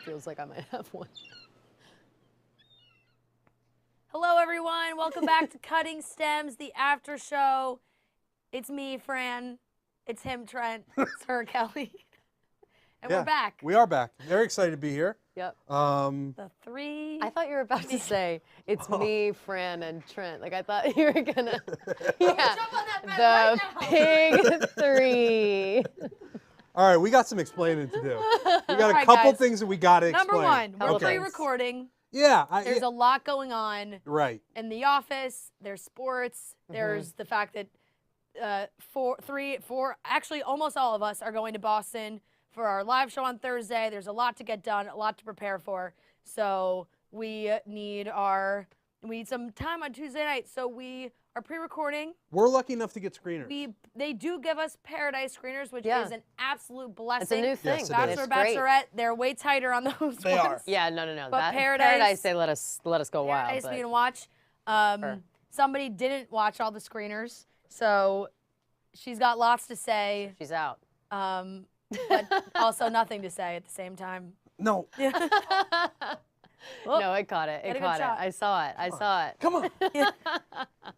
Feels like I might have one. Hello, everyone. Welcome back to Cutting Stems, the after show. It's me, Fran. It's him, Trent. It's her, Kelly. And we're back. We are back. Very excited to be here. Yep. The three. I thought you were about to say, it's me, Fran, and Trent. Like, I thought you were going to. Yeah. Jump on that bed The Pig Three. All right, we got some explaining to do. We got a right, couple guys. things that we got to explain. Number one, we're Okay. pre-recording. Yeah. There's a lot going on Right. in the office. There's sports. There's the fact that actually almost all of us are going to Boston for our live show on Thursday. There's a lot to get done, a lot to prepare for. So we need some time on Tuesday night. So we are pre-recording. We're lucky enough to get screeners. They do give us Paradise screeners, which Yeah. is an absolute blessing. It's a new thing. Yes, it is. Bachelor, It's great. Bachelorette, they're way tighter on those They ones. are. Yeah, no. But That Paradise, they let us go wild. Paradise But we can watch. Somebody didn't watch all the screeners, so she's got lots to say, she's out. but also nothing to say at the same time. No. Oh, No, it caught it. Get It a good caught it. shot. I saw it. I saw it. Come on.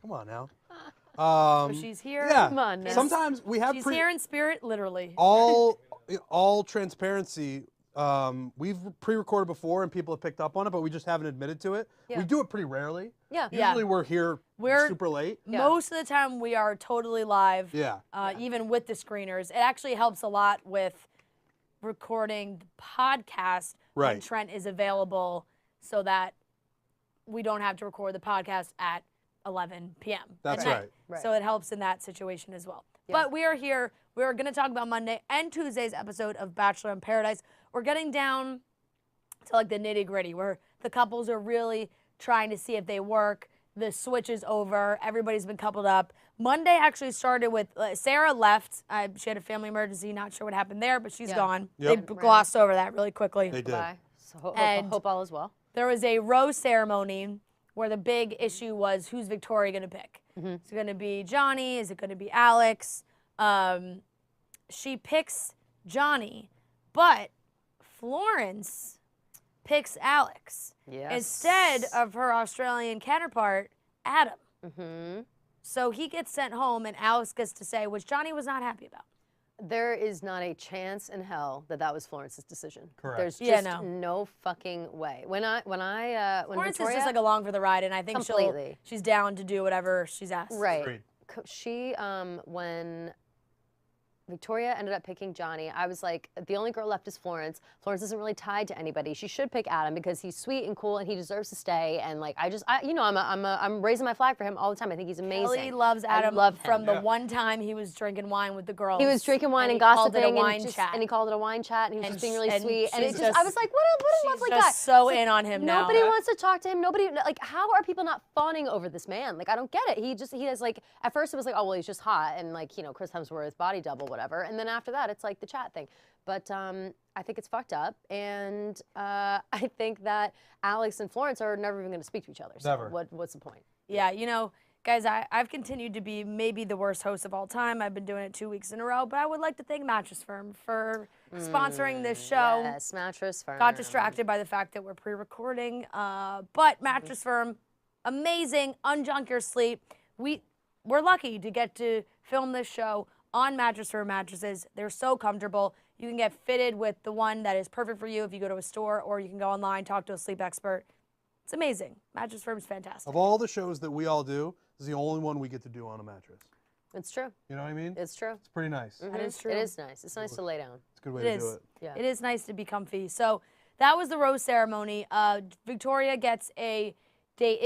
Come on now. so she's here. Yeah. Come on now. Sometimes we have She's here in spirit, literally. all transparency. We've pre-recorded before and people have picked up on it, but we just haven't admitted to it. Yeah. We do it pretty rarely. Yeah. Usually we're here super late. Most of the time we are totally live. Yeah. Even with the screeners. It actually helps a lot with recording the podcast when Right. Trent is available so that we don't have to record the podcast at 11 p.m. That's at night. Right. So it helps in that situation as well. But we are here. We're going to talk about Monday and Tuesday's episode of Bachelor in Paradise. We're getting down to like the nitty gritty where the couples are really trying to see if they work. The switch is over. Everybody's been coupled up. Monday actually started with Sarah left. She had a family emergency. Not sure what happened there, but she's gone. Yep. They glossed over that really quickly. They did. Bye. So And- hope all is well. There was a rose ceremony where the big issue was who's Victoria going to pick. Is it going to be Johnny? Is it going to be Alex? She picks Johnny, but Florence picks Alex Yes. instead of her Australian counterpart, Adam. Mm-hmm. So he gets sent home, and Alex gets to say, which Johnny was not happy about. There is not a chance in hell that was Florence's decision. Correct. There's Yeah, just no. no fucking way. When Florence Victoria, is just like along for the ride, and I think Completely. she's down to do whatever she's asked. right. Agreed. She when Victoria ended up picking Johnny, I was like, the only girl left is Florence. Florence isn't really tied to anybody. She should pick Adam because he's sweet and cool and he deserves to stay. And like, I'm raising my flag for him all the time. I think he's amazing. Kelly loves Adam I love him. from the one time he was drinking wine with the girls. He was drinking wine and he called gossiping it a wine and, chat. and he called it a wine chat and he was And just being sh- really and sweet. And she's it just, I was like, what a lovely she's guy. just so It's like, in on him now. Nobody wants to talk to him. Nobody, like, how are people not fawning over this man? Like, I don't get it. He has like, at first it was like, oh, well, he's just hot and like, Chris Hemsworth, body double, whatever. And then after that, it's like the chat thing. But I think it's fucked up. And I think that Alex and Florence are never even going to speak to each other. So Never. What's the point? Yeah, guys, I've continued to be maybe the worst host of all time. I've been doing it 2 weeks in a row, but I would like to thank Mattress Firm for sponsoring this show. Yes, Mattress Firm. Got distracted by the fact that we're pre-recording, but Mattress Firm, amazing, unjunk your sleep. We're lucky to get to film this show on Mattress Firm mattresses. They're so comfortable. You can get fitted with the one that is perfect for you if you go to a store, or you can go online, talk to a sleep expert. It's amazing. Mattress Firm is fantastic. Of all the shows that we all do, this is the only one we get to do on a mattress. It's true. You know what I mean? It's true. It's pretty nice. That is true. It is nice. It's nice to lay down. It's a good way It to do is. it. Yeah. It is nice to be comfy. So that was the rose ceremony. Victoria gets a date.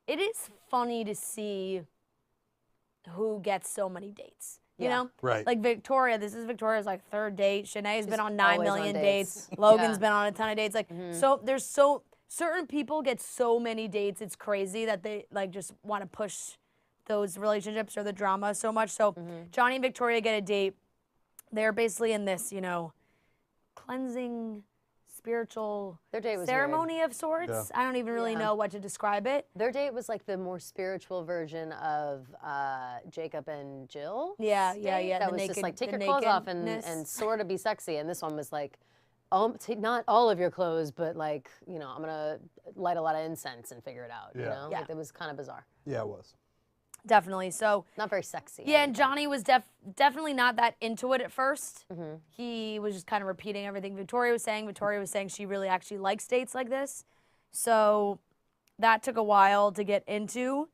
It is funny to see who gets so many dates. You know? Right. Like Victoria, this is Victoria's like third date. Shanae's been on 9 always on million dates. dates. Logan's Yeah. been on a ton of dates. Like certain people get so many dates. It's crazy that they like just want to push those relationships or the drama so much. So Johnny and Victoria get a date. They're basically in this, you know, cleansing spiritual Their date was ceremony of sorts. Yeah. I don't even really know what to describe it. Their date was like the more spiritual version of Jacob and Jill. Yeah. That the was naked, just like take the your clothes off nakedness. and sort of be sexy. And this one was like, not all of your clothes, but like, you know, I'm gonna light a lot of incense and figure it out. You Yeah. know, Yeah. like, it was kind of bizarre. Yeah, it was. Definitely. So Not very sexy. yeah, and Johnny was definitely not that into it at first. He was just kind of repeating everything Victoria was saying. Victoria was saying she really actually likes dates like this. So that took a while to get into.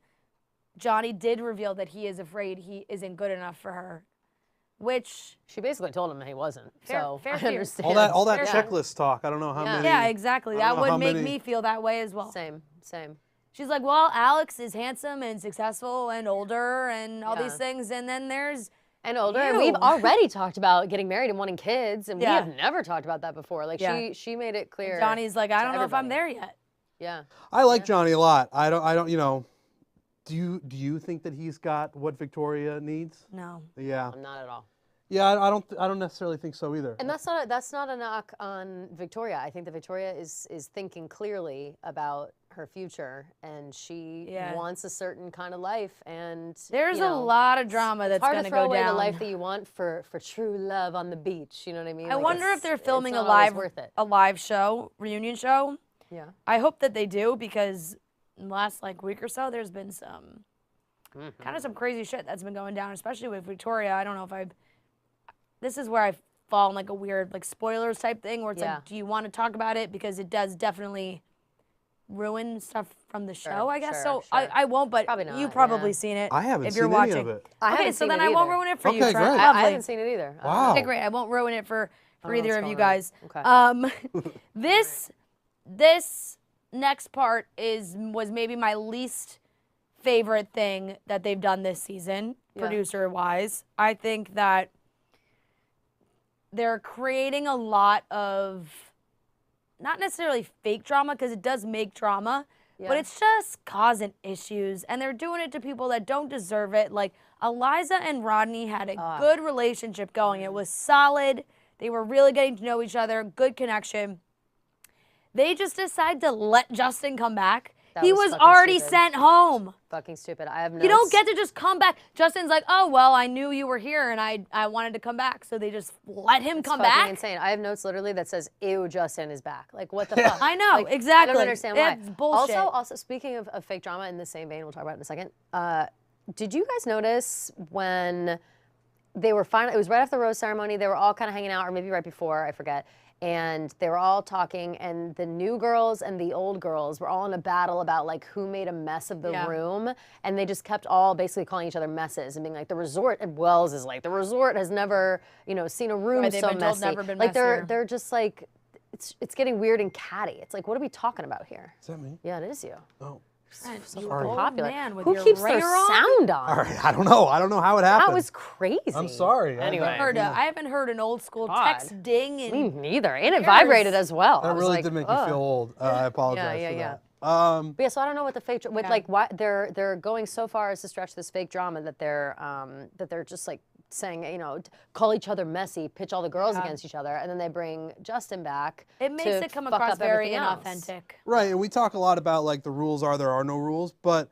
Johnny did reveal that he is afraid he isn't good enough for her, which She basically told him he wasn't. So fair I fear. understand. All that Fair. checklist talk. I don't know how Yeah. many. yeah, exactly. I don't That know would how make many- me feel that way as well. Same. She's like, well, Alex is handsome and successful and older and all Yeah. these things, and then there's And older, and we've You. already talked about getting married and wanting kids, and we Yeah. have never talked about that before. Like Yeah. she made it clear. Johnny's like, I don't know if I'm everybody. there yet. Yeah. I like Johnny a lot. I don't. You know. Do you think that he's got what Victoria needs? No. Yeah. Not at all. Yeah. I don't necessarily think so either. And that's not a knock on Victoria. I think that Victoria is thinking clearly about her future, and she Yeah. wants a certain kind of life. And There's you a know, lot of drama that's it's hard going to to throw go away down. the life that you want for true love on the beach. You know what I mean? I Like, wonder if they're it's filming not a always live worth it. show, reunion show. Yeah. I hope that they do, because in the last like week or so, there's been some kind of some crazy shit that's been going down, especially with Victoria. I don't know if this is where I fall in like a weird like spoilers type thing, where it's Yeah. like, do you want to talk about it, because it does definitely ruin stuff from the show, I guess. sure, So I won't, but Probably not, you've probably yeah. seen it. I haven't if seen you're any watching. of it. I Okay, haven't so seen then it I won't either. ruin it for you. Okay, Trent. great. I Lovely. haven't seen it either. Wow. Okay, great. I won't ruin it for know either what's of you going on. guys. Okay. This next part was maybe my least favorite thing that they've done this season, producer wise. I think that they're creating a lot of not necessarily fake drama, because it does make drama, but it's just causing issues, and they're doing it to people that don't deserve it. Like Eliza and Rodney had a good relationship going. It was solid. They were really getting to know each other, good connection. They just decided to let Justin come back. He was was fucking already stupid. sent home. Fucking stupid. I have notes. You don't get to just come back. Justin's like, oh, well, I knew you were here, and I wanted to come back. So they just let him come fucking back. insane. I have notes literally that says, ew, Justin is back. Like, what the fuck? I know, Like, exactly. I don't understand why. It's bullshit. Also, speaking of fake drama, in the same vein, we'll talk about it in a second. Did you guys notice when they were finally, it was right after the rose ceremony, they were all kind of hanging out, or maybe right before, I forget. And they were all talking, and the new girls and the old girls were all in a battle about like who made a mess of the room, and they just kept all basically calling each other messes and being like, the resort at Wells is like, the resort has never, you know, seen a room Right, they've so been told messy. never been like messier. they're just like, it's getting weird and catty. It's like, what are we talking about here? Is that me? Yeah, it is you. Oh. So Sorry. popular. man with Who your keeps their ringer on? sound on? All right. I don't know. I don't know how it happened. That was crazy. I'm sorry. Anyway. I haven't heard an old school God. text ding. Me And neither. And it vibrated as well. I That was really like, did make me ugh. feel old. I apologize Yeah, for yeah, that. But yeah, so I don't know what the fake with like why they're going so far as to stretch this fake drama that they're just like saying, you know, call each other messy, pitch all the girls against each other, and then they bring Justin back. it makes to it come fuck across up very everything else. inauthentic. Right, and we talk a lot about like the rules are there are no rules, but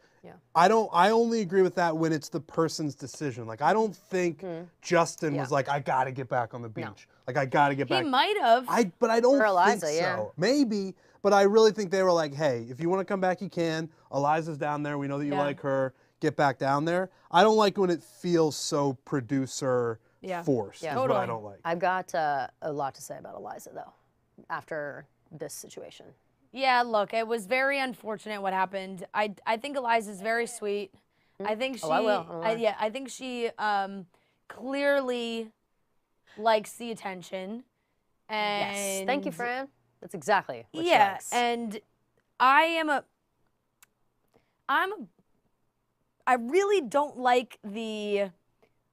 I only agree with that when it's the person's decision. Like I don't think Justin was like, I gotta get back on the beach. Like I gotta get He back. might have. But I don't Or Eliza, think so. yeah. Maybe, but I really think they were like, hey, if you want to come back, you can. Eliza's down there. We know that you like her. Get back down there. I don't like when it feels so producer forced. Yeah. Is what I Totally. don't like. I've got a lot to say about Eliza though, after this situation. Yeah, look, it was very unfortunate what happened. I think Eliza's very sweet. I think she. I will. I think she clearly likes the attention. And Yes. Thank you, Fran. That's exactly what she Yeah, likes. and I really don't like the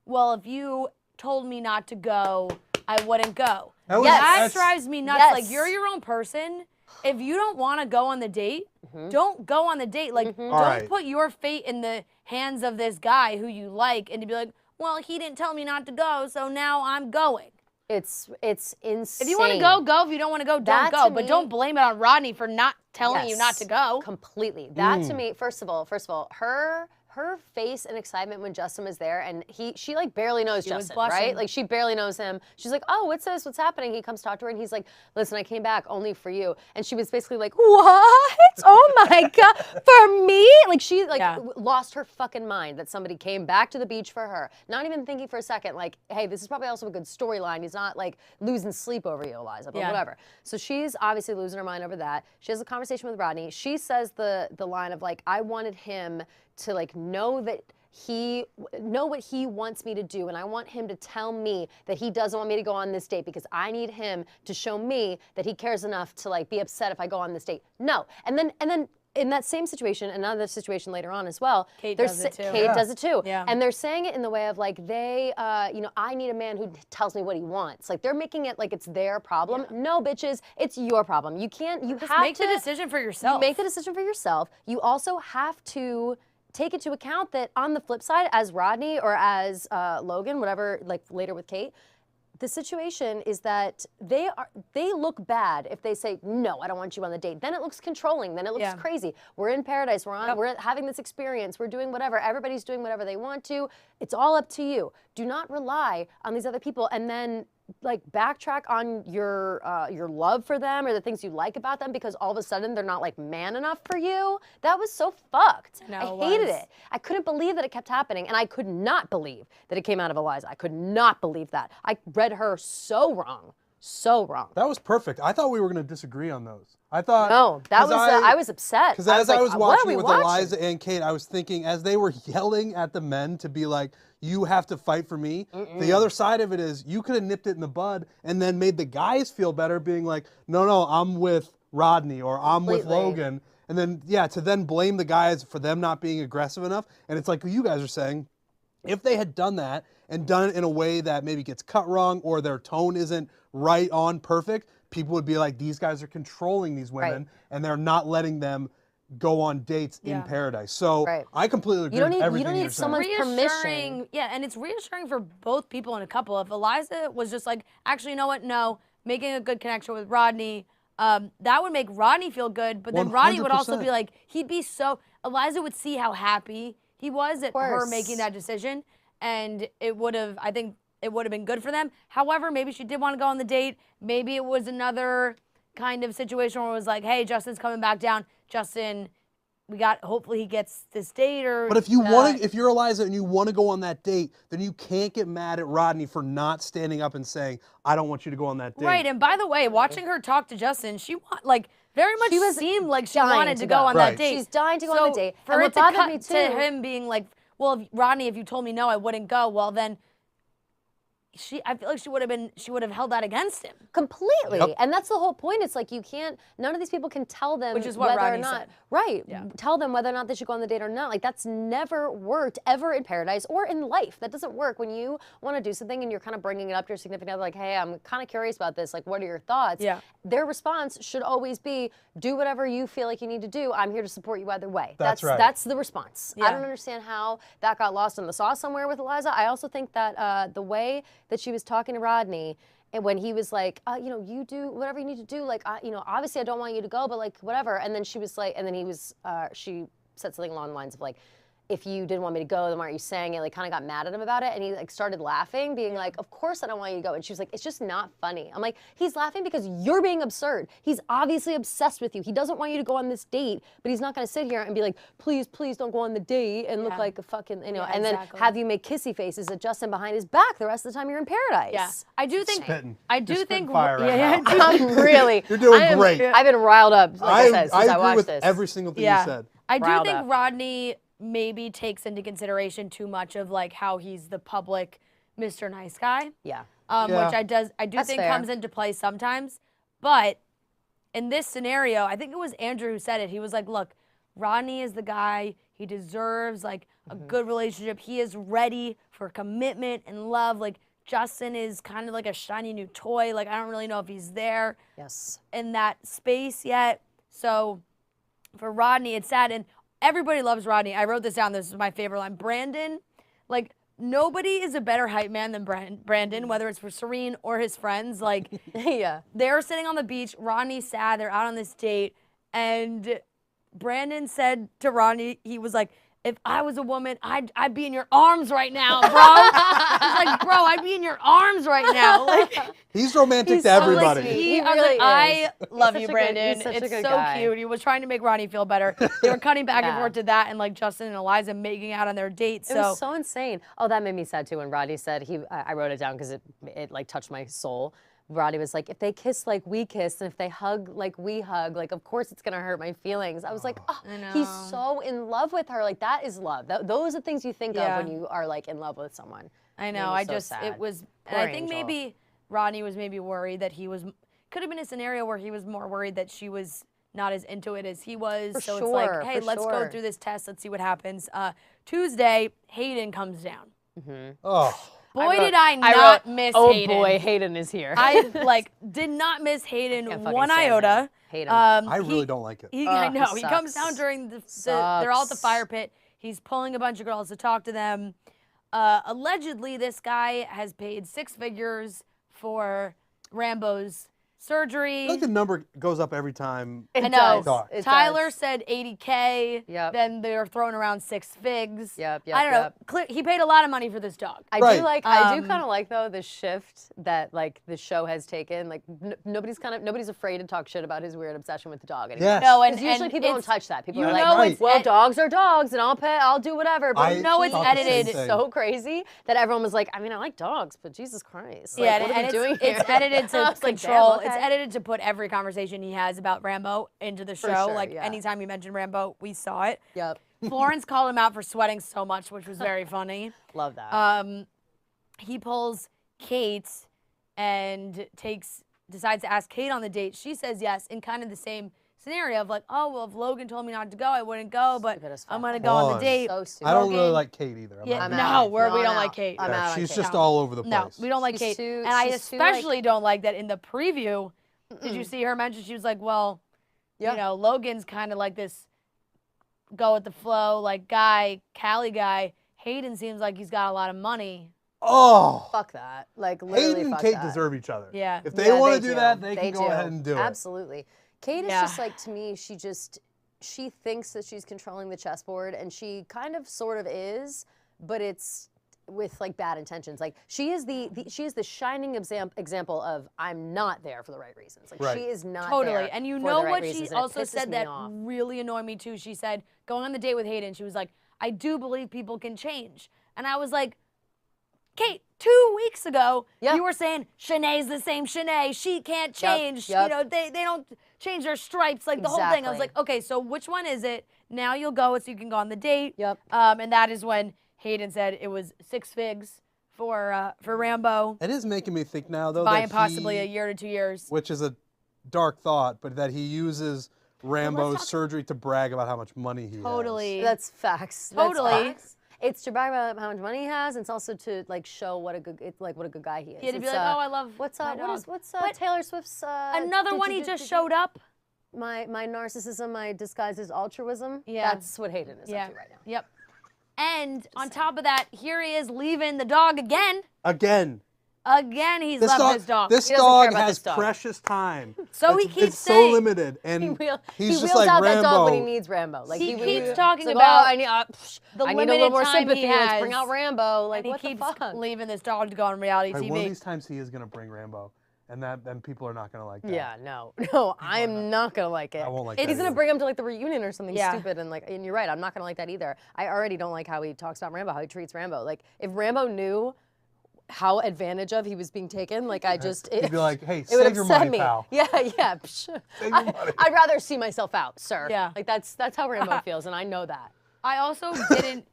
well, if you told me not to go, I wouldn't go. Yes. That drives me nuts. Yes. Like, you're your own person. If you don't want to go on the date, don't go on the date. Like, don't put your fate in the hands of this guy who you like and to be like, well, he didn't tell me not to go, so now I'm going. It's insane. If you want to go, go. If you don't want to go, don't go. But don't blame it on Rodney for not telling you not to go. Completely. That to me, first of all, her face and excitement when Justin was there, and she like barely knows Justin, right? Like she barely knows him. She's like, oh, what's this? What's happening? He comes to talk to her, and he's like, listen, I came back only for you. And she was basically like, what? Oh my God, for me? Like she lost her fucking mind that somebody came back to the beach for her. Not even thinking for a second, like, hey, this is probably also a good storyline. He's not like losing sleep over you, Eliza, but whatever. So she's obviously losing her mind over that. She has a conversation with Rodney. She says the line of like, I wanted him to like know what he wants me to do, and I want him to tell me that he doesn't want me to go on this date because I need him to show me that he cares enough to like be upset if I go on this date. No. And then in that same situation, another situation later on as well, Kate does it too. Kate does it too. Yeah. And they're saying it in the way of like I need a man who tells me what he wants. Like they're making it like it's their problem. Yeah. No, bitches, it's your problem. You have to make the decision for yourself. Make the decision for yourself. You also have to take into account that on the flip side, as Rodney or as Logan, whatever, like later with Kate, the situation is that they look bad if they say, no, I don't want you on the date. Then it looks controlling. Then it looks crazy. We're in paradise. We're having this experience. We're doing whatever. Everybody's doing whatever they want to. It's all up to you. Do not rely on these other people and then like backtrack on your love for them or the things you like about them because all of a sudden they're not like man enough for you. That was so fucked. I hated it. I couldn't believe that it kept happening, and I could not believe that it came out of Eliza. I could not believe that. I read her so wrong. So wrong. That was perfect. I thought we were going to disagree on those. I thought no, that was I was upset. Because as I was watching with Eliza and Kate, I was thinking as they were yelling at the men to be like, you have to fight for me. The other side of it is you could have nipped it in the bud and then made the guys feel better being like, no, I'm with Rodney or I'm with Logan. And then, to then blame the guys for them not being aggressive enough. And it's like you guys are saying, if they had done that and done it in a way that maybe gets cut wrong or their tone isn't right on perfect, people would be like, these guys are controlling these women and they're not letting them go on dates in paradise. So I completely agree with everything you don't need someone's permission. Yeah, and it's reassuring for both people in a couple. If Eliza was just like, actually, you know what? No, making a good connection with Rodney, that would make Rodney feel good. But then 100%. Rodney would also be like, Eliza would see how happy he was at her making that decision. And it would have, I think, it would have been good for them. However, maybe she did want to go on the date. Maybe it was another kind of situation where it was like, hey, Justin's coming back down. Justin, hopefully he gets this date or. But if you're Eliza and you want to go on that date, then you can't get mad at Rodney for not standing up and saying, I don't want you to go on that date. Right, and by the way, watching her talk to Justin, very much seemed like she wanted to go on that date. She's dying to go on the date. For it to cut to him being like, well, Rodney, if you told me no, I wouldn't go, well then, I feel like she would have held that against him. Completely. Yep. And that's the whole point. It's like none of these people can tell them Which is what whether Rodney or not. Said. Right. Yeah. Tell them whether or not they should go on the date or not. Like that's never worked ever in paradise or in life. That doesn't work when you want to do something and you're kind of bringing it up to your significant other like, hey, I'm kind of curious about this. Like, what are your thoughts? Yeah. Their response should always be, do whatever you feel like you need to do. I'm here to support you either way. That's right. That's the response. Yeah. I don't understand how that got lost in the sauce somewhere with Eliza. I also think that the way that she was talking to Rodney, and when he was like, you do whatever you need to do, like, obviously I don't want you to go, but like, whatever. And then she was like, she said something along the lines of like, if you didn't want me to go, then why aren't you saying it? Like, kind of got mad at him about it. And he like started laughing, being like, of course I don't want you to go. And she was like, it's just not funny. I'm like, he's laughing because you're being absurd. He's obviously obsessed with you. He doesn't want you to go on this date, but he's not going to sit here and be like, please don't go on the date and look like a fucking, and then have you make kissy faces at Justin behind his back the rest of the time you're in paradise. Yeah. I do think, fire right now. I'm really. You're doing great. I've been riled up, like I said, since I agree watched with this. every single thing you said. I do think Rodney maybe takes into consideration too much of like how he's the public Mr. Nice Guy. Yeah. Which I do think comes into play sometimes. But in this scenario, I think it was Andrew who said it. He was like, look, Rodney is the guy. He deserves like a good relationship. He is ready for commitment and love. Like Justin is kind of like a shiny new toy. Like I don't really know if he's there in that space yet. So for Rodney, it's sad. And everybody loves Rodney. I wrote this down. This is my favorite line. Brandon, like nobody is a better hype man than Brandon, whether it's for Serene or his friends. Like they're sitting on the beach. Rodney's sad. They're out on this date. And Brandon said to Rodney, he was like, if I was a woman, I'd be in your arms right now, bro. He's like, bro, I'd be in your arms right now. Like, he's romantic to everybody. He really is. I love you, Such a good- Brandon. he's such a It's good so guy. cute. He was trying to make Rodney feel better. They were cutting back and forth to that, and like Justin and Eliza making out on their date. It was so insane. Oh, that made me sad too when Rodney said I wrote it down because it like touched my soul. Rodney was like, if they kiss like we kiss, and if they hug like we hug, like of course it's gonna hurt my feelings. I was like, oh, he's so in love with her. Like that is love. Those are things you think of when you are like in love with someone. I know. It was, and I think maybe Rodney was maybe worried that he was. Could have been a scenario where he was more worried that she was not as into it as he was. For so sure, it's like, hey, let's go through this test. Let's see what happens. Tuesday, Hayden comes down. Boy, did I not miss Hayden. Oh boy, Hayden is here. I like did not miss Hayden one iota. Hate him. I really don't like it. I know. He sucks. comes down during they're all at the fire pit. He's pulling a bunch of girls to talk to them. Allegedly, this guy has paid 6 figures for Rambo's surgery. I think the number goes up every time. I know. It Tyler said 80K. Yep. Then they're throwing around 6 figs. Yep. I don't know. He paid a lot of money for this dog. I do like. I do kind of like though the shift that like the show has taken. Like nobody's afraid to talk shit about his weird obsession with the dog anymore. Yes. No, and usually people don't touch that. People are know like, it's well, dogs are dogs, and I'll do whatever. But you know it's edited. It's so crazy that everyone was like, I mean, I like dogs, but Jesus Christ. Like, Yeah, what are and we doing here? it's edited to I was like, control. damn, okay. It's edited to put every conversation he has about Rambo into the show. sure, Like yeah. anytime you mention Rambo, we saw it. Yep. Florence called him out for sweating so much, which was very funny. Love that. He pulls Kate and decides to ask Kate on the date. She says yes in kind of the same scenario of like, oh, well, if Logan told me not to go, I wouldn't go, but Stupid as fuck. I'm going to go on the date. So stupid. I don't really like Kate either. Yeah, I'm no, out. we No, don't I'm like out. Kate. I'm out on She's Kate. just all over the place. No, we don't like She's Kate. too- And I she's too, like- especially don't like that in the preview. Did you see her mention? She was like, well, you know, Logan's kind of like this go with the flow, like guy, Cali guy. Hayden seems like he's got a lot of money. Oh. Fuck that. Like literally Hayden and fuck Kate that. deserve each other. Yeah. If they want to do that, they can go ahead and do it. Absolutely. Kate is just like, to me, she thinks that she's controlling the chessboard, and she kind of sort of is, but it's with like bad intentions. Like she is the shining example of I'm not there for the right reasons. Like she is not there And you for know the right what reasons, she and it also pisses said me that off. really annoyed me too. She said, going on the date with Hayden, she was like, I do believe people can change. And I was like, Kate, 2 weeks ago, you were saying Shanae's the same Shanae. She can't change. You know, they don't change their stripes, like the whole thing. I was like, okay, so which one is it? Now you'll go so you can go on the date. And that is when Hayden said it was 6 figs for Rambo. It is making me think now, though, buying that possibly a year to 2 years. which is a dark thought, but that he uses Rambo's surgery to brag about how much money he has. That's facts. Totally. That's facts. It's to brag about how much money he has. It's also to like show what a good guy he is. Yeah, to be like, oh, I love what's my dog. what's Taylor Swift's another one he just showed up. My narcissism, my disguise as altruism. Yeah. That's what Hayden is up to right now. Yep. And on top of that, here he is leaving the dog again. Again, he's left his dog. This He doesn't care dog about has this dog. precious time. So he keeps it's saying so limited, and He he's just wheels like out Rambo. that dog when he needs Rambo. Like he he keeps talking like, about oh, I need the a limited little more time sympathy. he Let's has. bring out Rambo. Like And he what keeps the fuck? leaving this dog to go on reality Right, TV. one of these times he is gonna bring Rambo, and then people are not gonna like that. Yeah, no, I'm not gonna like it. I won't like He's that gonna either. bring him to like the reunion or something Yeah. stupid, and you're right, I'm not gonna like that either. I already don't like how he talks about Rambo, how he treats Rambo. Like if Rambo knew how advantage of he was being taken, like I just He'd be like, hey, it would save your upset money, me. pal. Yeah. Psh. Save your money. I'd rather see myself out, sir. Yeah. Like that's how Rambo feels, and I know that. I also didn't.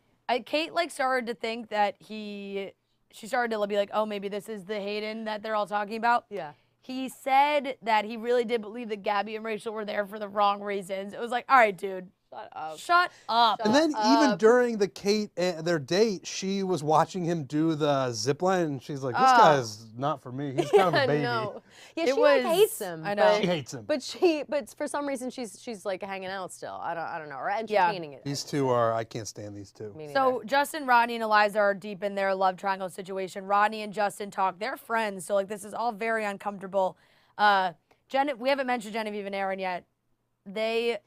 Kate like started to think that she started to be like, oh, maybe this is the Hayden that they're all talking about. Yeah. He said that he really did believe that Gabby and Rachel were there for the wrong reasons. It was like, all right, dude, Shut up. Shut up. And then even during their date, she was watching him do the zip line, and she's like, "This guy's not for me. He's kind of a baby." No. Yeah, It she like, was- hates him. I know. She hates him. But for some reason she's like hanging out still. I don't know, or entertaining it. These two are. I can't stand these two. Me neither. So Justin, Rodney, and Eliza are deep in their love triangle situation. Rodney and Justin talk. They're friends, so like this is all very uncomfortable. We haven't mentioned Genevieve and Aaron yet. They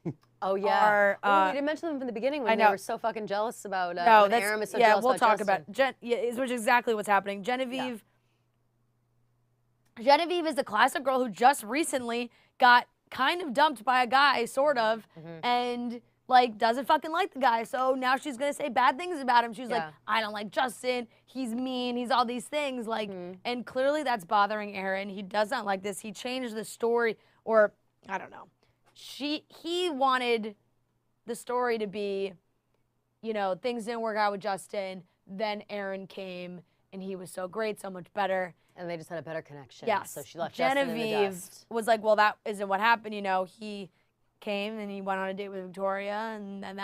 oh yeah. are. We didn't mention them from the beginning when I they know. were so fucking jealous about. No, when that's Aaron was so yeah. jealous We'll about talk about which is exactly what's happening. Genevieve is a classic girl who just recently got kind of dumped by a guy, sort of, and like doesn't fucking like the guy. So now she's gonna say bad things about him. She's like, I don't like Justin. He's mean. He's all these things. Like, and clearly that's bothering Aaron. He does not like this. He changed the story, or I don't know. He wanted the story to be, you know, things didn't work out with Justin. Then Aaron came, and he was so great, so much better. And they just had a better connection. Yes. So she left Justin in the Genevieve dust. was like, well, that isn't what happened. You know, he came and he went on a date with Victoria, and then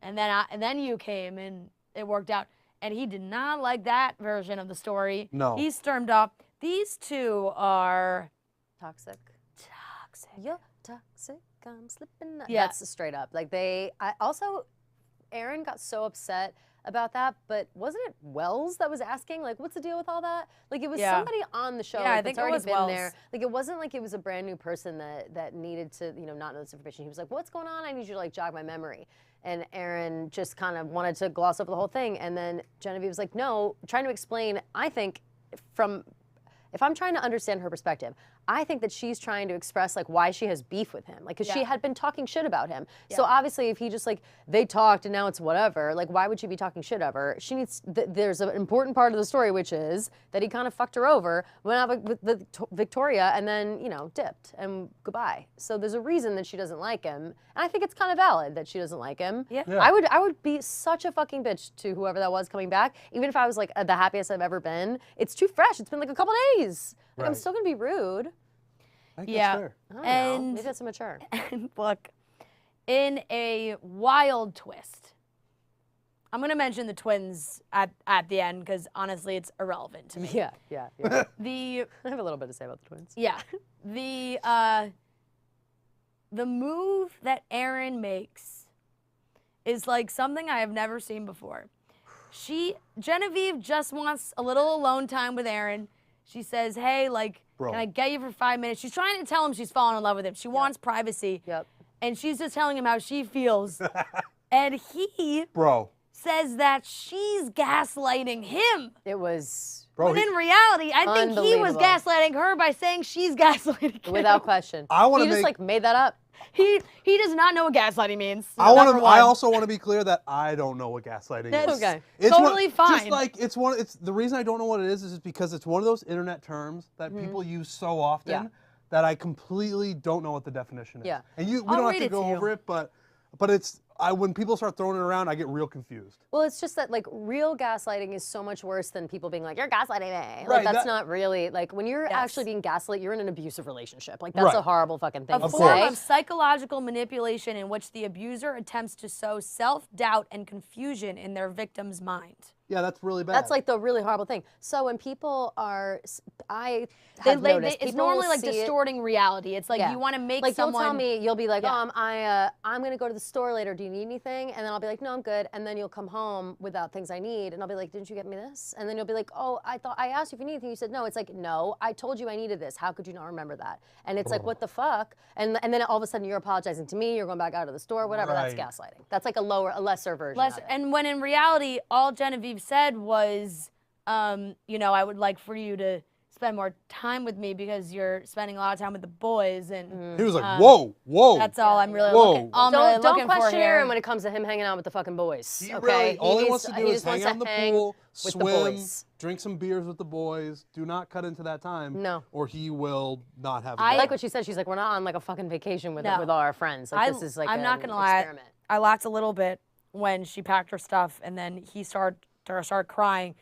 and then you came, and it worked out. And he did not like that version of the story. No. He stormed off. These two are Toxic. toxic. You're toxic. I'm slipping. Yeah. That's straight up. Like Aaron got so upset about that, but wasn't it Wells that was asking, like, what's the deal with all that? Like, it was somebody on the show Yeah, I like, think that's it already was been Wells. there. Like, it wasn't like it was a brand new person that needed to, you know, not know this information. He was like, what's going on? I need you to, like, jog my memory. And Aaron just kind of wanted to gloss over the whole thing. And then Genevieve was like, no, trying to explain, I think, if I'm trying to understand her perspective, I think that she's trying to express like why she has beef with him, like because she had been talking shit about him. So obviously, if he just like they talked and now it's whatever, like why would she be talking shit of her? She needs. There's an important part of the story which is that he kind of fucked her over, went out with Victoria, and then dipped and goodbye. So there's a reason that she doesn't like him, and I think it's kind of valid that she doesn't like him. Yeah. I would be such a fucking bitch to whoever that was coming back, even if I was like the happiest I've ever been. It's too fresh. It's been like a couple days. Like I'm still gonna be rude. I think that's fair. I don't know. Maybe that's immature. And look, in a wild twist, I'm going to mention the twins at the end because honestly, it's irrelevant to me. Yeah. I have a little bit to say about the twins. Yeah. The move that Aaron makes is like something I have never seen before. Genevieve just wants a little alone time with Aaron. She says, hey, like, Bro. can I get you for 5 minutes? She's trying to tell him she's fallen in love with him. She wants privacy. Yep. And she's just telling him how she feels. And he says that she's gaslighting him. It was But in reality, I think he was Unbelievable. gaslighting her by saying she's gaslighting him. without question. I He just like made that up. He does not know what gaslighting means. I also want to be clear that I don't know what gaslighting That's is. okay. It's totally fine. Just like it's the reason I don't know what it is because it's one of those internet terms that people use so often that I completely don't know what the definition is. Yeah. And we I'll don't have read to it go to you. over it, but when people start throwing it around, I get real confused. Well, it's just that like real gaslighting is so much worse than people being like, you're gaslighting me. Right, Like that's not really like when you're actually being gaslit, you're in an abusive relationship. Like that's a horrible fucking thing A to form say. of psychological manipulation in which the abuser attempts to sow self-doubt and confusion in their victim's mind. Yeah, that's really bad. That's like the really horrible thing. So when people are, noticed, it's people normally will like see it- distorting reality. It's like you want to make like someone. you'll tell me, you'll be like, I'm gonna go to the store later. Do you need anything? And then I'll be like, no, I'm good. And then you'll come home without things I need, and I'll be like, didn't you get me this? And then you'll be like, oh, I thought I asked you if you need anything. You said no. It's like, no, I told you I needed this. How could you not remember that? And it's like, what the fuck? And then all of a sudden you're apologizing to me. You're going back out of the store, whatever. That's gaslighting. That's like a lesser version. Of it. And when in reality, all Genevieve said was, I would like for you to spend more time with me because you're spending a lot of time with the boys. And he was like, whoa. That's all I'm really Whoa. Don't question Aaron when it comes to him hanging out with the fucking boys. Okay, All he wants to do is hang out in the pool, with the swim, boys. drink some beers with the boys. Do not cut into that time. No. Or he will not have. I like what she said. She's like, we're not on like a fucking vacation with all our friends. Like this is like I'm not gonna lie. I laughed a little bit when she packed her stuff and then he started crying,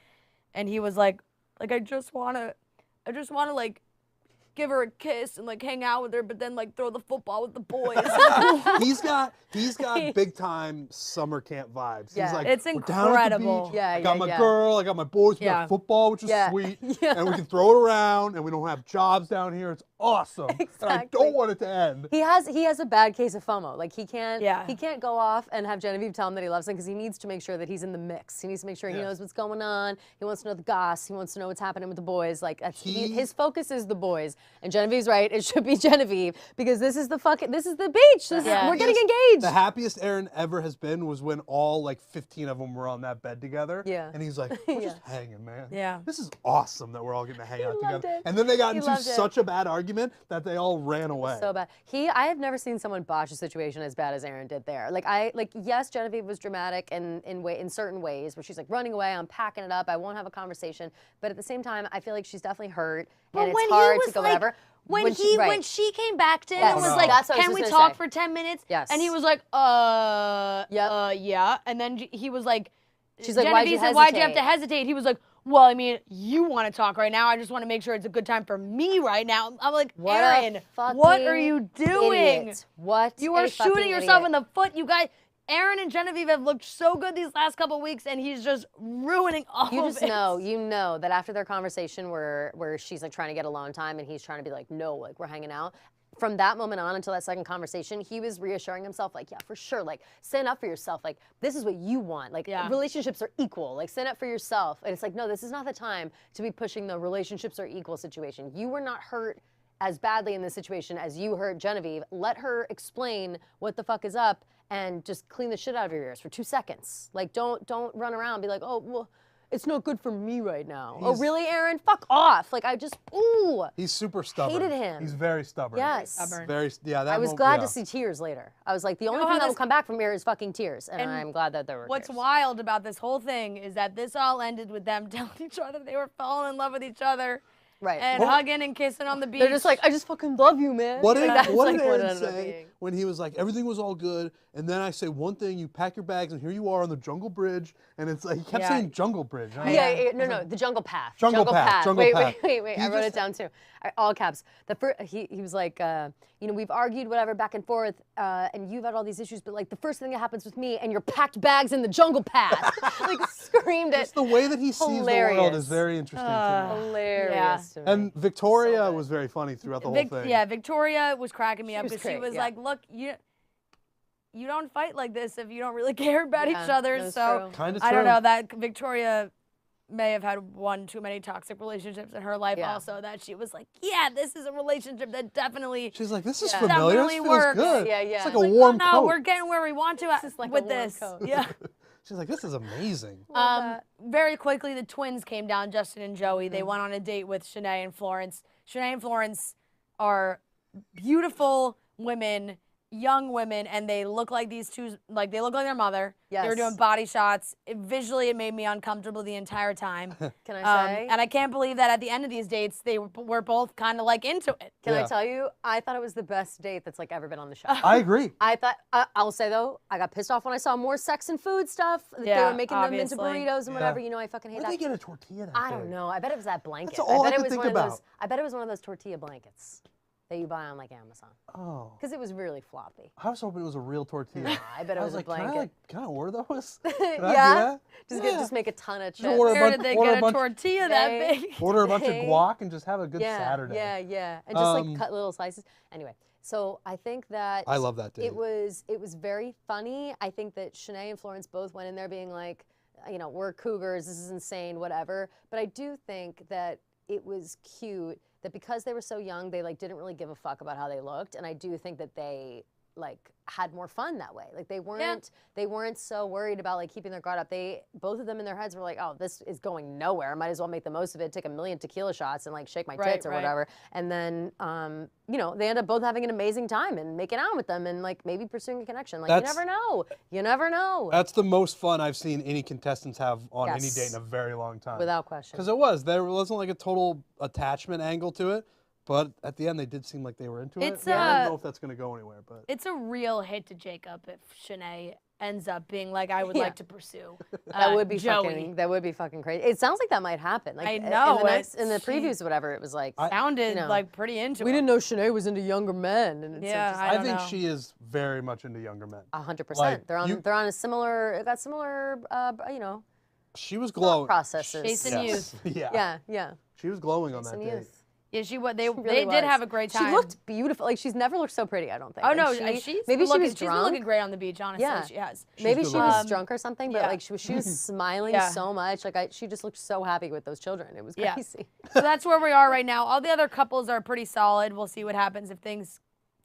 and he was like I just wanna like give her a kiss and like hang out with her, but then like throw the football with the boys. he's got big time summer camp vibes. Yeah. He's like, It's we're down at the incredible. beach. Yeah, I got yeah, my yeah. girl, I got my boys, we Yeah. got football, which is Yeah. sweet, Yeah. and we can throw it around, and we don't have jobs down here. It's awesome. And I Exactly. don't want it to end. He has a bad case of FOMO. Like he can't Yeah. go off and have Genevieve tell him that he loves him because he needs to make sure that he's in the mix. He needs to make sure he Yes. knows what's going on. He wants to know the goss. He wants to know what's happening with the boys. Like that's, his focus is the boys. And Genevieve's right. It should be Genevieve because this is the beach. We're getting engaged. The happiest Aaron ever has been was when all like 15 of them were on that bed together. Yeah. And he's like, we're just hanging, man. Yeah. This is awesome that we're all getting to hang out loved together. it. And then they got He into loved it. such a bad argument that they all ran away. So bad. I have never seen someone botch a situation as bad as Aaron did there. Yes, Genevieve was dramatic in certain ways where she's like running away, I'm packing it up, I won't have a conversation. But at the same time, I feel like she's definitely hurt and it's hard to go whatever. When she came back to him Yes. and was Oh, no. like, That's what I was can we just talk gonna say. for 10 minutes? Yes. And he was like, Yep. yeah. And then he was like, She's like, Genevieve why'd you said, why'd you have to hesitate? hesitate? He was like, well, I mean, you want to talk right now. I just want to make sure it's a good time for me right now. I'm like, What Aaron, a fucking what are you doing? idiot. What You a are fucking shooting yourself in idiot. the foot. You guys, Aaron and Genevieve have looked so good these last couple weeks, and he's just ruining all You of just it. know that after their conversation where she's like trying to get alone time and he's trying to be like, no, like we're hanging out. From that moment on until that second conversation, he was reassuring himself, like, yeah, for sure, like, stand up for yourself. Like, this is what you want. Like, relationships are equal. Like, stand up for yourself. And it's like, no, this is not the time to be pushing the relationships are equal situation. You were not hurt as badly in this situation as you hurt Genevieve. Let her explain what the fuck is up and just clean the shit out of your ears for 2 seconds. Like, don't run around and be like, oh, well, it's not good for me right now. Oh, really, Aaron? Fuck off. Like, ooh. He's super stubborn. Hated him. He's very stubborn. Yes. Stubborn. That I was glad to see tears later. I was like, the only know thing how that will this- come back from here is fucking tears. And And I'm glad that there were What's tears. wild about this whole thing is that this all ended with them telling each other they were falling in love with each other. Right. And hugging and kissing on the beach. They're just like, I just fucking love you, man. What did, Like, that's what like did what it Aaron ended up say being. when he was like, everything was all good, and then I say one thing, you pack your bags, and here you are on the Jungle Bridge, and it's like, he kept saying Jungle Bridge. No, the Jungle Path. Jungle Path. Wait, Path. wait. He I wrote just- it down too. All caps. He was like, we've argued whatever back and forth, and you've had all these issues, but like the first thing that happens with me and your packed bags in the Jungle Path, like screamed it. Just the way that he sees the world Hilarious. is very interesting to me. Hilarious to me. And Victoria was very funny throughout the whole thing. Yeah, Victoria was cracking me up was because she great, was yeah. like, look, you don't fight like this if you don't really care about Yeah, each other. that's So true. Kind of I don't know, that Victoria may have had one too many toxic relationships in her life Yeah. also, that she was like, yeah, this is a relationship that definitely She's like, this is Yeah. familiar. This Definitely feels works. good. Yeah, yeah. It's like a like, warm no, coat. we're getting where we want to This is like a with warm this. coat. Yeah. She's like, this is amazing. Very quickly, the twins came down, Justin and Joey. They went on a date with Shanae and Florence. Shanae and Florence are beautiful women, young women, and they look like these two, like they look like their mother. They were Yes. doing body shots. Visually, it made me uncomfortable the entire time. Can I say? And I can't believe that at the end of these dates, they were both kind of like into it. Can I Yeah. tell you? I thought it was the best date that's like ever been on the show. I agree. I thought, I'll say though, I got pissed off when I saw more sex and food stuff. Like they Yeah, were making them obviously. into burritos and Yeah. whatever. You know, I fucking hate Where'd that. they get a tortilla that I big? don't know. I bet it was that blanket. That's all I bet could it was think one of about. those. I bet it was one of those tortilla blankets that you buy on like Amazon Oh. because it was really floppy. I was hoping it was a real tortilla. I bet it I was was a like, blanket. can I order those? Can I do Yeah? that? Just make a ton of chips. order a Where bunch- did they order a get a bunch- tortilla that They- big? Order a bunch of Hey. guac and just have a good Saturday. Yeah. And just like cut little slices. Anyway, so I think that I love that date. It was very funny. I think that Shanae and Florence both went in there being like, we're cougars, this is insane, whatever. But I do think that it was cute that because they were so young, they like didn't really give a fuck about how they looked. And I do think that they like had more fun that way. Like they weren't so worried about like keeping their guard up. Both of them in their heads were like, oh, this is going nowhere. Might as well make the most of it, take 1,000,000 tequila shots and like shake my tits or whatever. And then, they end up both having an amazing time and making out with them and like maybe pursuing a connection. Like you never know. You never know. That's the most fun I've seen any contestants have on any Yes. date in a very long time. Without question. Because there wasn't like a total attachment angle to it, but at the end they did seem like they were into It's, it. I don't know if that's going to go anywhere, but It's a real hit to Jacob if Shanae ends up being like, I would like to pursue That would be Joey. fucking crazy. It sounds like that might happen. Like I know, in the previews or whatever, it was like Sounded like pretty into we it. didn't know Shanae was into younger men. And it's Yeah, just, I I don't think know. she is very much into younger men. 100%. Like, They're on a similar She was thought glowing. processes. Chasing youth. Yeah. Yeah. She was glowing on that Chasing date. youth. Yeah, they Really did was. have a great time. She looked beautiful. Like she's never looked so pretty. I don't think. Oh Like, no, she's maybe she was she's drunk. been looking great on the beach. Honestly, Yeah. she has. Maybe good she was looking. drunk or something, but yeah. like she was smiling so much. Like she just looked so happy with those children. It was Yeah. crazy. So that's where we are right now. All the other couples are pretty solid. We'll see what happens if things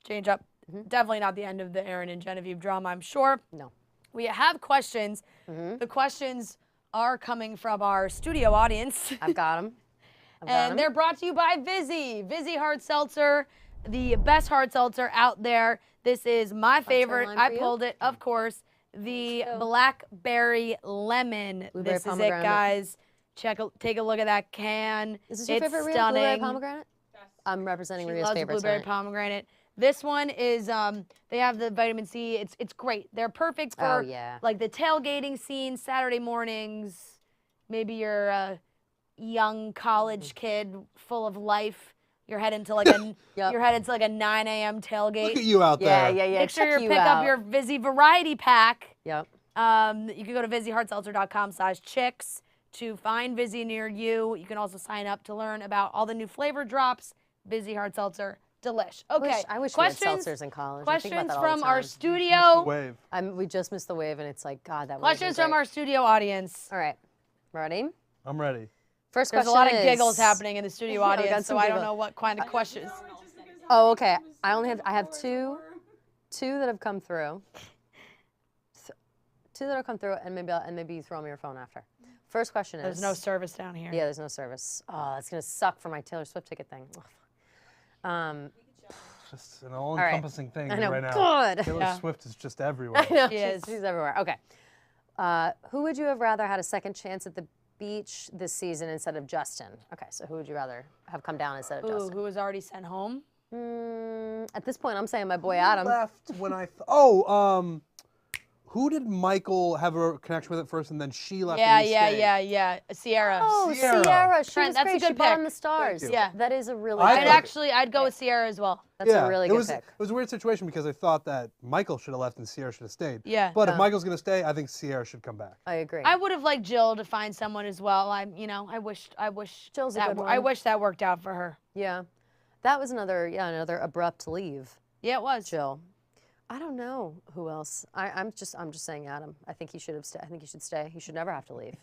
change up. Definitely not the end of the Aaron and Genevieve drama, I'm sure. No. We have questions. The questions are coming from our studio audience. I've got them. And they're brought to you by Vizzy. Vizzy Hard Seltzer, the best hard seltzer out there. This is my favorite. line I for you? pulled it, of course. The Blackberry Lemon. Blueberry This is it, pomegranate. guys. Take a look at that can. Is this your It's favorite real stunning. blueberry pomegranate? I'm representing She Maria's loves favorites. blueberry tonight. pomegranate. This one is they have the vitamin C. It's great. They're perfect for like the tailgating scene, Saturday mornings. Maybe you're a young college kid full of life. You're heading to like a you're headed to like a 9 a.m. tailgate. Look at you out there. Yeah. Make sure Check you you pick out. up your Vizzy variety pack. Yep. You can go to VizzyHardSeltzer.com/chicks to find Vizzy near you. You can also sign up to learn about all the new flavor drops. Vizzy Hard Seltzer, delish. Okay. I wish questions, we had seltzers in college. I think about Questions that all the from our time. studio. Wave. We just missed the wave, and it's like, God, that Questions from our studio audience. All right. Ready? I'm ready. First There's question a lot of is- giggles happening in the studio Yeah, we got audience, so some I don't giggles. know what kind of questions. Oh, okay. I have two that have come through. Two that have come through, and maybe you throw me your phone after. First question is. There's no service down here. Yeah, there's no service. Oh, that's gonna suck for my Taylor Swift ticket thing. Just an all-encompassing thing I know. right now. God. Taylor Swift is just everywhere. I know, She is. she's everywhere. Okay. Who would you have rather had a second chance at the beach this season instead of Justin? Okay, so who would you rather have come down instead of Ooh, Justin? who was already sent home? At this point, I'm saying my boy Adam. Left when I who did Michael have a connection with at first, and then she left? and he stayed? Yeah. Sierra. Oh, Sierra. Sierra. She Trent, was that's a great. good She brought pick. on the stars. Thank you. Yeah. That is a really I good thought- I'd go with Sierra as well. That's a really good pick. It was a weird situation because I thought that Michael should have left and Sierra should have stayed. Yeah. But if Michael's gonna stay, I think Sierra should come back. I agree. I would have liked Jill to find someone as well. I wish Jill's a that good I one. wish that worked out for her. Yeah. That was another abrupt leave. Yeah, it was. Jill. I don't know who else. I'm just saying Adam. I think he should have I think he should stay. He should never have to leave.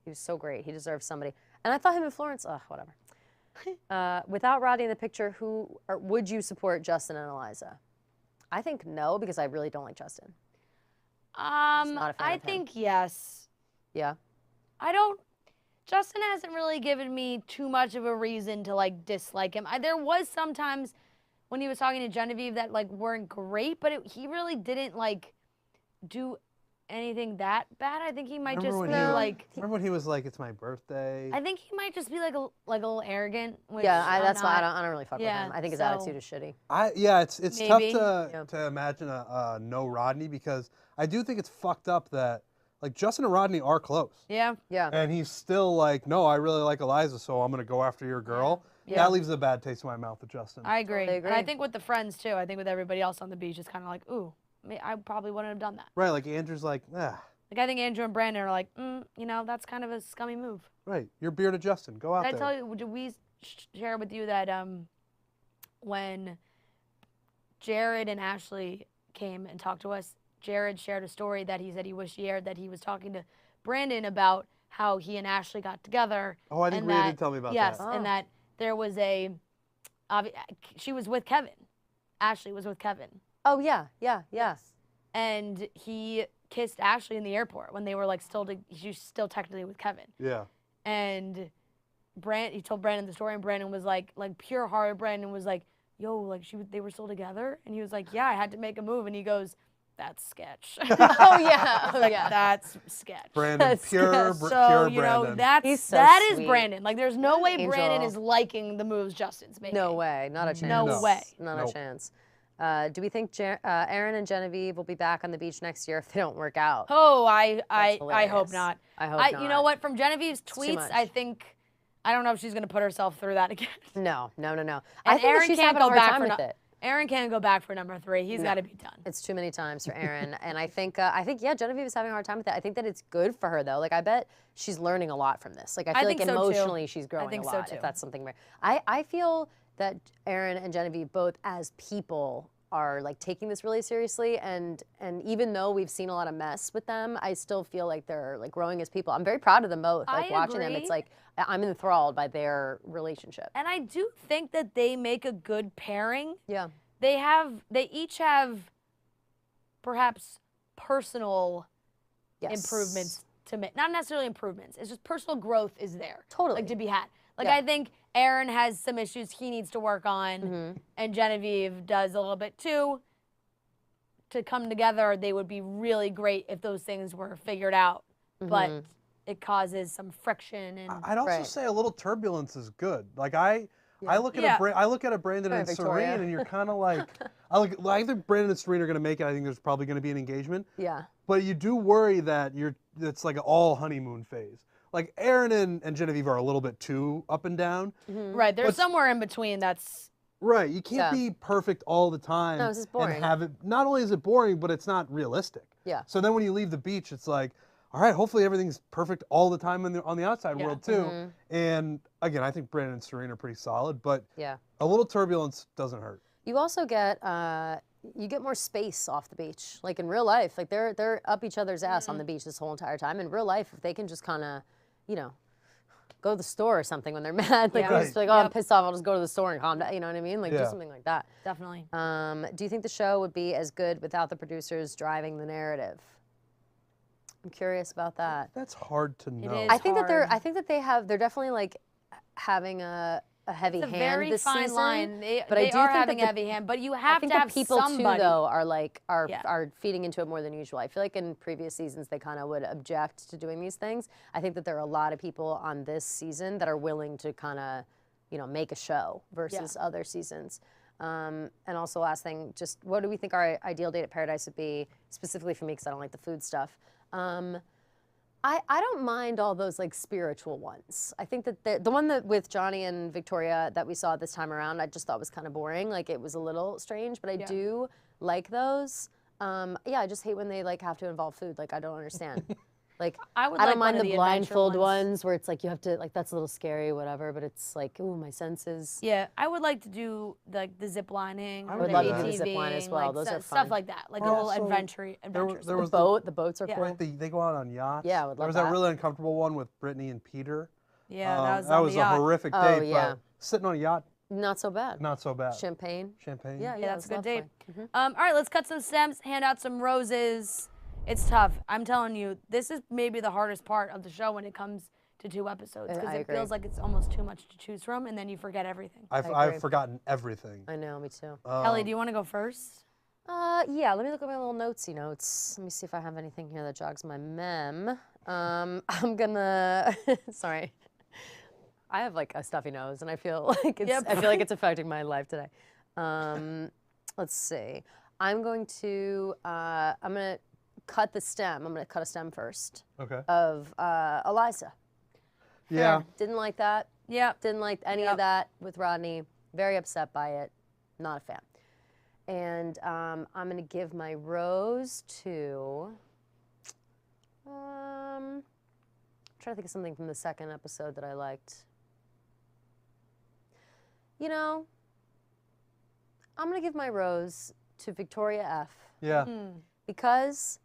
He was so great. He deserves somebody. And I thought him and Florence, whatever. Without Rodney in the picture, would you support Justin and Eliza? I think no, because I really don't like Justin. not a fan I of him. think yes. Yeah. Justin hasn't really given me too much of a reason to like dislike him. There was sometimes when he was talking to Genevieve that like weren't great, but he really didn't like do anything that bad. I think he might just be like. Remember when he was like, "It's my birthday." I think he might just be like a little arrogant. Which That's why not. I don't really fuck with Yeah, him. I think his so- attitude is shitty. It's Maybe. tough to imagine a no Rodney because I do think it's fucked up that like Justin and Rodney are close. Yeah. Yeah. And he's still like, no, I really like Eliza, so I'm gonna go after your girl. Yeah. That leaves a bad taste in my mouth with Justin. I agree. Totally agree. And I think with the friends too. I think with everybody else on the beach, it's kind of like, ooh, I probably wouldn't have done that. Right, like Andrew's like, Like I think Andrew and Brandon are like, that's kind of a scummy move. right, you're bearded Justin, go out Did I there. tell you? Did we share with you that when Jared and Ashley came and talked to us, Jared shared a story that he said he wished he aired, that he was talking to Brandon about how he and Ashley got together. Oh, I think and Rhea that- did tell me about yes, that. Oh. and that there was she was with Kevin. Ashley was with Kevin. Oh yeah. And he kissed Ashley in the airport when they were like she was still technically with Kevin. Yeah. And he told Brandon the story, and Brandon was like pure heart. Brandon was like, yo, like they were still together, and he was like, yeah, I had to make a move, and he goes, that's sketch. Oh yeah. Oh Like, yeah. that's sketch. Brandon, That's pure good. So Brandon. you know He's so that is sweet. Brandon. Like there's no way Angel. Brandon is liking the moves Justin's making. No way. Not a chance. No way. Not Nope. a chance. Do we think Aaron and Genevieve will be back on the beach next year if they don't work out? Oh, I hope hilarious. not. I hope not. You know what? From Genevieve's too tweets, much. I don't know if she's going to put herself through that again. No. I And think that Aaron she's can't having a go hard back time for with it. Aaron can't go back for number 3. He's got to be done. It's too many times for Aaron, and I think yeah, Genevieve is having a hard time with it. I think that it's good for her though. Like I bet she's learning a lot from this. Like I feel like think so, too. emotionally she's growing I think a so, lot. too. If that's something, I feel that Aaron and Genevieve both as people are like taking this really seriously, and even though we've seen a lot of mess with them, I still feel like they're like growing as people. I'm very proud of them both. Like watching them, it's like I'm enthralled by their relationship. And I do think that they make a good pairing. Yeah. They each have perhaps personal improvements to make. Not necessarily improvements. It's just personal growth is there. Totally. Like to be had. Like I think Aaron has some issues he needs to work on, and Genevieve does a little bit too. To come together, they would be really great if those things were figured out. But it causes some friction. And I'd also say a little turbulence is good. Like I look at a Brandon and Victoria. Serene, and you're kind of like, I think Brandon and Serene are going to make it. I think there's probably going to be an engagement. Yeah. But you do worry that it's like an all honeymoon phase. Like Aaron and Genevieve are a little bit too up and down. Right, there's somewhere in between that's. Right, you can't be perfect all the time. No, it's just boring. And have it. Not only is it boring, but it's not realistic. Yeah. So then when you leave the beach, it's like, all right, hopefully everything's perfect all the time on the outside world too. And again, I think Brandon and Serena are pretty solid, but a little turbulence doesn't hurt. You also get you get more space off the beach. Like in real life, like they're up each other's ass on the beach this whole entire time. In real life, if they can just kind of, go to the store or something when they're mad, like they're just like, oh, I'm pissed off, I'll just go to the store and calm down. You know what I mean? Like do something like that. Definitely. Do you think the show would be as good without the producers driving the narrative? I'm curious about that. That's hard to know. is I think hard. they're definitely like having a heavy It's a hand very this fine season. line. But I They do are think having that a heavy hand, but you have to have the people somebody. too though are feeding into it more than usual. I feel like in previous seasons they kind of would object to doing these things. I think that there are a lot of people on this season that are willing to kind of, make a show versus other seasons. And also last thing, just what do we think our ideal date at Paradise would be, specifically for me because I don't like the food stuff. I don't mind all those like spiritual ones. I think that the one that with Johnny and Victoria that we saw this time around, I just thought was kind of boring. Like it was a little strange, but I do like those. I just hate when they like have to involve food. Like I don't understand. Like I don't mind the blindfold ones where it's like you have to like that's a little scary, whatever. But it's like ooh, my senses. Yeah, I would like to do like the zip lining. I would love to do the zip line as well. Like, those are fun. stuff like that, like a little adventure. There was the boats are cool. They go out on yachts. Yeah, I would love There was that really uncomfortable one with Brittany and Peter. Yeah, that was a horrific date. yeah. But sitting on a yacht, Not so bad. not so bad. Champagne. Champagne. Yeah, that's a good lovely. date. All right, let's cut some stems, hand out some roses. It's tough. I'm telling you, this is maybe the hardest part of the show when it comes to 2 episodes because I it agree. feels like it's almost too much to choose from, and then you forget everything. I've forgotten everything. I know, me too. Kelly, do you want to go first? Yeah, let me look at my little notesy notes. Let me see if I have anything here that jogs my mem. I'm gonna, sorry. I have like a stuffy nose and I feel like it's affecting my life today. Let's see. I'm going to cut the stem. I'm gonna cut a stem first. Okay. Of Eliza. Yeah. Didn't like that. Yep. Didn't like any of that with Rodney. Very upset by it. Not a fan. And I'm going to give my rose to, I'm trying to think of something from the second episode that I liked. I'm going to give my rose to Victoria F. Yeah. Because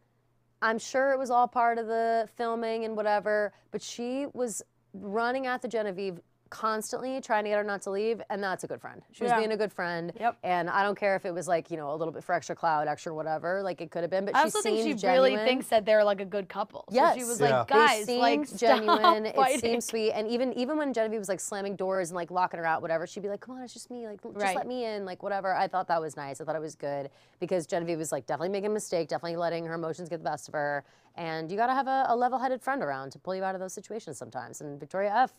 I'm sure it was all part of the filming and whatever, but she was running after Genevieve constantly trying to get her not to leave, and that's a good friend. She was being a good friend. Yep. And I don't care if it was like, a little bit for extra clout, extra whatever, like it could have been, but I she also seemed think she genuine. really thinks that they're like a good couple. Yes. So she was Yeah. like, guys, They like, seemed genuine. stop fighting. It seemed sweet. And even when Genevieve was like slamming doors and like locking her out, whatever, she'd be like, come on, it's just me. Like, just let me in, like whatever. I thought that was nice. I thought it was good because Genevieve was like definitely making a mistake, definitely letting her emotions get the best of her. And you got to have a level-headed friend around to pull you out of those situations sometimes. And Victoria F.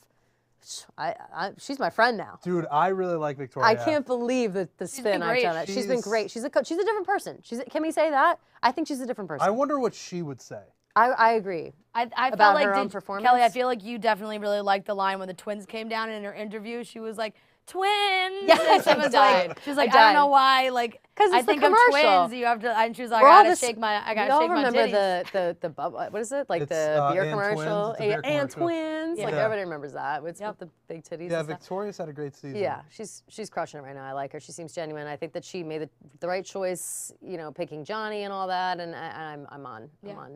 She's my friend now. Dude, I really like Victoria. I can't believe the spin I've done. She's been great. She's a different person. Can we say that? I think she's a different person. I wonder what she would say. I agree. I about felt like her own performance. Kelly, I feel like you definitely really liked the line when the twins came down in her interview. She was like, twins. Yeah, she was like, I don't know why. Like, I think of twins. You have to. And she was like, I gotta shake my titties. the what is it? Like It's, the beer and commercial. Twins, the beer and commercial. twins. Yeah. Like everybody remembers that. With the big titties. Yeah, and stuff. Victoria's had a great season. Yeah, she's crushing it right now. I like her. She seems genuine. I think that she made the right choice. You know, picking Johnny and all that. And I'm on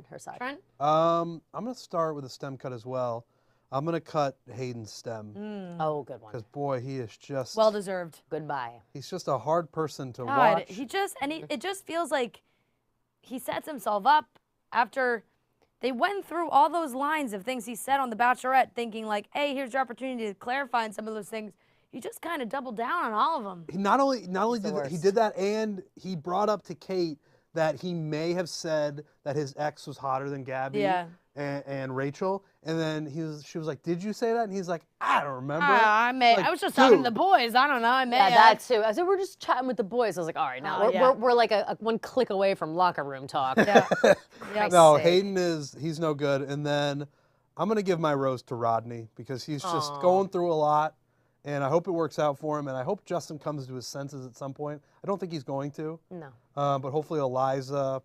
her side. Trent? I'm gonna start with a stem cut as well. I'm gonna cut Hayden's stem. Oh, good one. Because boy, he is just well deserved. Goodbye. He's just a hard person to God, watch. It just feels like he sets himself up after they went through all those lines of things he said on The Bachelorette, thinking like, hey, here's your opportunity to clarify on some of those things. He just kind of doubled down on all of them. He not only did that, and he brought up to Kate that he may have said that his ex was hotter than Gabby and Rachel, and then she was like, "Did you say that?" And he's like, "I don't remember." I was just talking to the boys. I don't know. I may. Yeah, that too. I said we're just chatting with the boys. I was like, all right, now we're like a one click away from locker room talk. Yeah. No, Hayden he's no good. And then I'm gonna give my rose to Rodney because he's just going through a lot, and I hope it works out for him. And I hope Justin comes to his senses at some point. I don't think he's going to. No. But hopefully Eliza.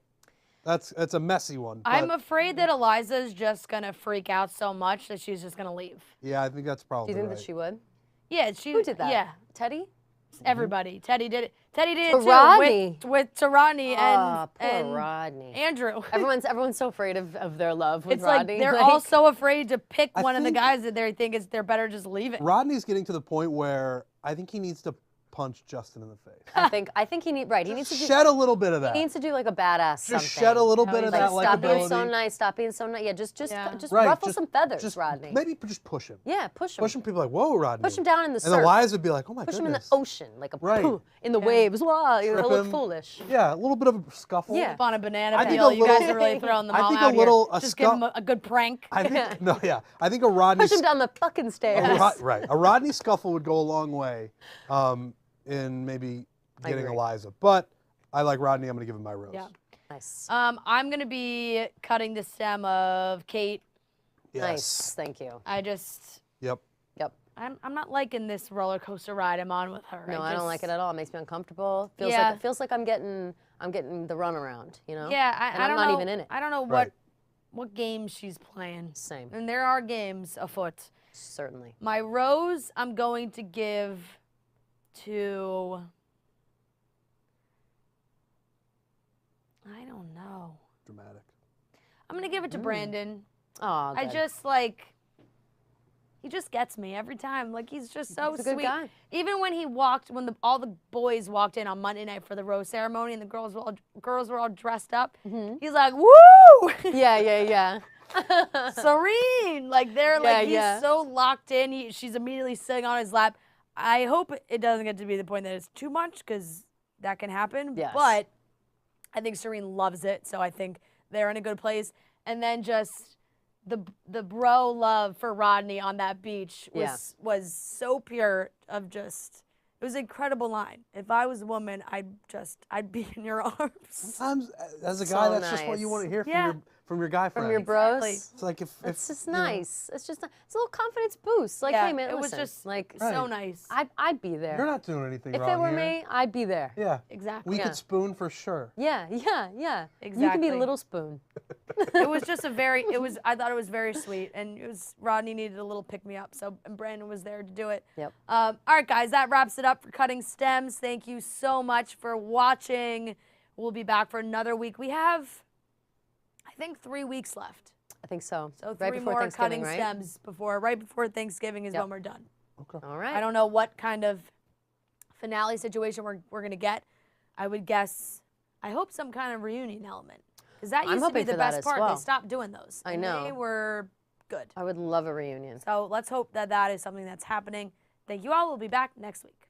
That's a messy one. I'm afraid that Eliza's just gonna freak out so much that she's just gonna leave. Yeah, I think that's probably. Do you think right. that she would? Yeah, Who did that? Yeah, Teddy. Everybody. Teddy did it. Teddy did it Rodney. too with Rodney Poor and Rodney. Andrew. Everyone's so afraid of their love with It's Rodney. like they're all so afraid to pick one of the guys that they think they're better just leaving. Rodney's getting to the point where I think he needs to punch Justin in the face. I think he needs to shed a little bit of that. He needs to do like a badass something. Just shed a little bit of that Stop being likability. so nice. Stop being so nice. Yeah, just Right, ruffle some feathers, Rodney. Maybe just push him. Yeah, push him. Push him. People are like, whoa, Rodney. Push him down in the surf. And Eliza would be like, oh my Push goodness. him in the ocean, like a poo, in the waves. Wow, you Trip look him. foolish. Yeah, a little bit of a scuffle. Yeah. Up on a banana I think peel. a You guys little- are really throwing them I all think out a little- here. a Just give him a good prank. I think I think a Rodney. Push him down the fucking stairs. Right. A Rodney scuffle would go a long way in maybe getting Eliza. But I like Rodney. I'm going to give him my rose. Yeah. Nice. I'm gonna be cutting the stem of Kate. Yes. Nice. Thank you. I just. Yep. I'm not liking this roller coaster ride I'm on with her. No, I don't like it at all. It makes me uncomfortable. Feels like I'm getting the runaround, you know? Yeah, and I'm not even in it. I don't know Right. what games she's playing. Same. And there are games afoot. Certainly. My rose, I'm going to give to. I don't know. Dramatic. I'm gonna give it to Brandon. Oh, I just like. He just gets me every time. Like he's just so He's a sweet. good guy. Even when all the boys walked in on Monday night for the rose ceremony and the girls were all dressed up, he's like, "Woo!" Yeah. Serene. Like they're he's so locked in. She's immediately sitting on his lap. I hope it doesn't get to be the point that it's too much because that can happen. Yes. But I think Serene loves it, so I think they're in a good place. And then just the bro love for Rodney on that beach was so pure. It was an incredible line. If I was a woman, I'd be in your arms. Sometimes, as a guy, So that's just what you want to hear from your guy friends. From your bros. Exactly. It's like It's just nice. It's just it's a little confidence boost. Like, hey man, it was listen, just like so nice. I'd be there. You're not doing anything if wrong it were here. me, I'd be there. Yeah. Exactly. We could spoon for sure. Yeah. You can Exactly. be Little Spoon. It was just I thought it was very sweet, and Rodney needed a little pick me up, and Brandon was there to do it. Yep. All right, guys, that wraps it up for Cutting Stems. Thank you so much for watching. We'll be back for another week. We have, I think, 3 weeks left. I think so. So right 3 before more Thanksgiving, Cutting right? Stems right before Thanksgiving is when we're done. Okay. All right. I don't know what kind of finale situation we're gonna get. I would guess. I hope some kind of reunion element, because that used to be the best part. Well. They stopped doing those. I know. They were good. I would love a reunion. So let's hope that is something that's happening. Thank you all. We'll be back next week.